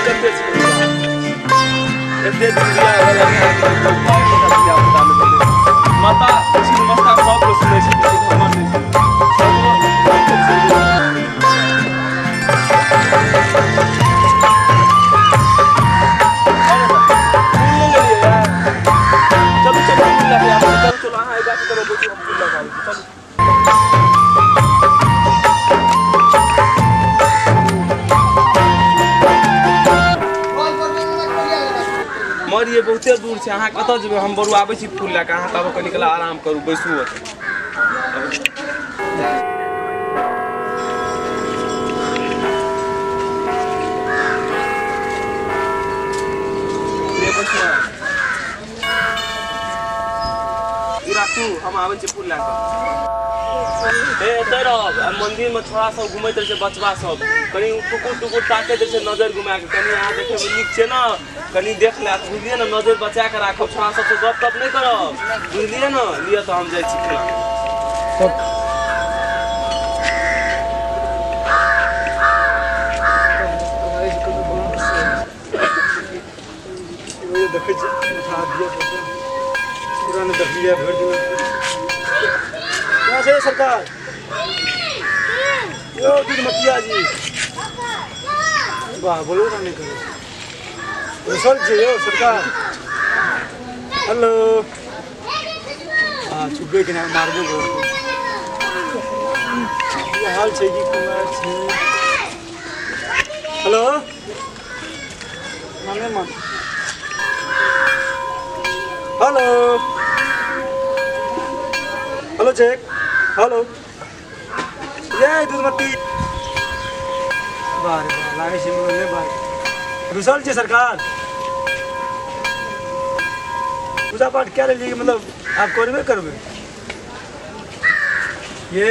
करते छी एते दुनिया वाला माता छी मस्ता सब को सुनै छी हमर नै मरिए बहुते दूर छै अहाँ कतऽ जेबै हम बरु आबै छी फूल लए कऽ अहाँ तब कनि कला आराम करू बैसू राखू हम आबै छी फूल लए कऽ एतऽ रह मंदिर में छोड़ा सब घुमैत रहे छै बचवा सब कनी टुकुर टुकुर ताकैत रहे छै नजर घुमा के कनी अहाँ देखे में नीक छै ना कनी देख ले बुझलिए ना नजर बचा के राखब छोड़ा सब से गप तप नहीं करब बुझलिए ना लिया तो हम जाय छी खेला देखे छी उठा दिया पुराने देख लिया भर दिन क्या है सरकार यो दिन मतिया जी वाह बोलो ना नहीं करो रिजल्ट जे यो सरकार हेलो चुपे के ना मारबो गो ये हाल छै की कुमार छै हेलो माने मन हेलो हेलो चेक हेलो ये दूधमती बारे लागे से बोलने बारे रिजल्ट है सरकार पूजा पाठ क्या ले लीजिए मतलब आप करबे करबे ये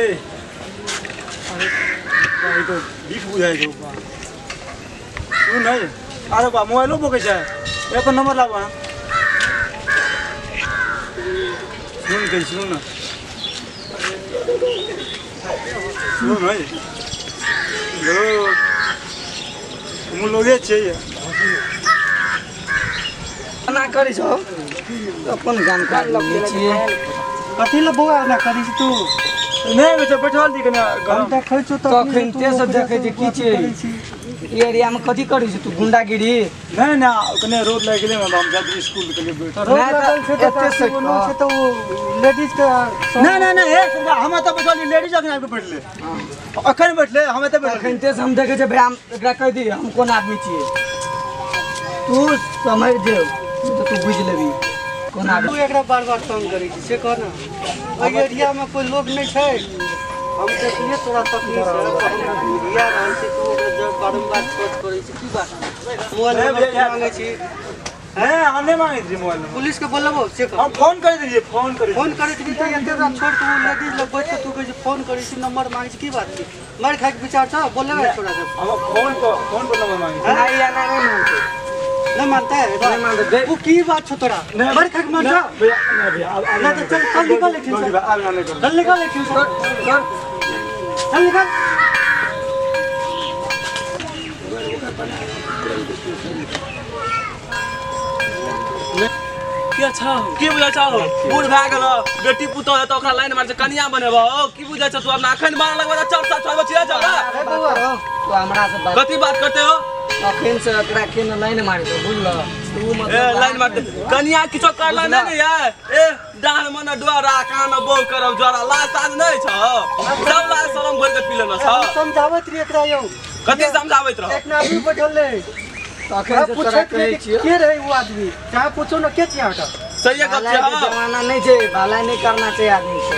अरे तो दीप बुझाए जो बा तू नहीं अरे बा मोबाइलो बोके छै अपन नंबर लावा सुन के सुन ना सुन भाई लोग तुम लोगे चाहिए ना करी छौ अपन जानकारी लगे छिए कथि ल बौआ ना करी तू नहीं बेटा बैठल दी कने हम देखै छु त तखन ते सब देखै छै की छै एरिया में कथि करी छ तू गुंडागिरी नहीं ना कने रोड लग गेले हम जाती स्कूल के लिए बैठ रोड लगल छै एते से तो लेडीज के नहीं नहीं नहीं हम त बैठल लेडीज अखन आके बैठले अखन बैठले हम त अखन ते हम देखै छै भाई हम एकरा कह दी हम कोन आदमी छिए तू समझ दे तो तू बुझ लेबी कोन आदमी तू एकरा बार-बार फोन करै छी से कह ना ओइ एरिया में कोई लोग नहीं छै हम देखिए तोरा तकलीफ है एरिया रहल छै तू जब बारंबार सोच करै छी की बात मोबाइल मांगे छी हैं आने मांगे छी मोबाइल पुलिस के बोलबो से हम फोन कर दीजिए फोन करे तो एते छोड़ तू लेडीज लोग बैठ के तू कह फोन करे छी नंबर मांगे छी की बात छी मार खाए के विचार छ बोलबे छोड़ा सब हम फोन पर नंबर मांगे नहीं या नहीं मानते नहीं मानता है नहीं मानते वो की बात छ तोरा मार खाए के मान जा भैया ना तो चल निकल लेकिन चल निकल लेकिन चल निकल क्या छ की बुझा छ बूढ़ भए गेल बेटी पुतौ है त ओकरा लाइन मार कनिया बनेबो की बुझा छ तू अपना अखन मार लगबा चल चल चल बचिया जा अरे बउआ तू हमरा से बात कथि बात करते हो अखन से एकरा के लाइन मारि दो बुझल तू मतलब ए लाइन मार कनिया किछो करला नहीं है ए डाल मन द्वारा कान बो करब ज्वारा लाज आज नहीं छ सब लाज शरम भर के पीले न छ समझावत रे एकरा यौ कथि समझावत रह एक आदमी बैठल ले अखन से तोरा कहै छियै के रहे वो आदमी चाहे पूछो न के छिया हटा सही है गप छ जमाना नहीं छै भलाई नहीं करना चाहिए आदमी से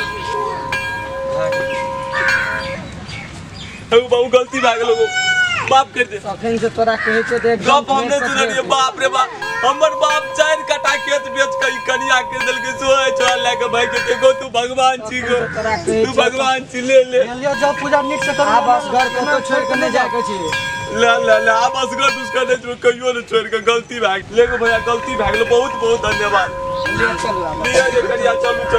ओ बहु गलती भ गेलो बाप कर दे अखन से तोरा कहै छै त गप हमने सुनलिए बाप रे बाप हमर बाप चार कटा खेत बेच के कनिया के दिल के सोए छोड़ लेके भाई के गो तू भगवान छी गो तू भगवान छी ले लियो जब पूजा नीक से कर बस घर के तो छोड़ के नहीं जाए के छी ला ला ला बस घर उसका नहीं छोड़ कहियो न छोड़ के गलती भाग लेगो भैया गलती भाग लो बहुत बहुत धन्यवाद चल लिया जे करिया चलू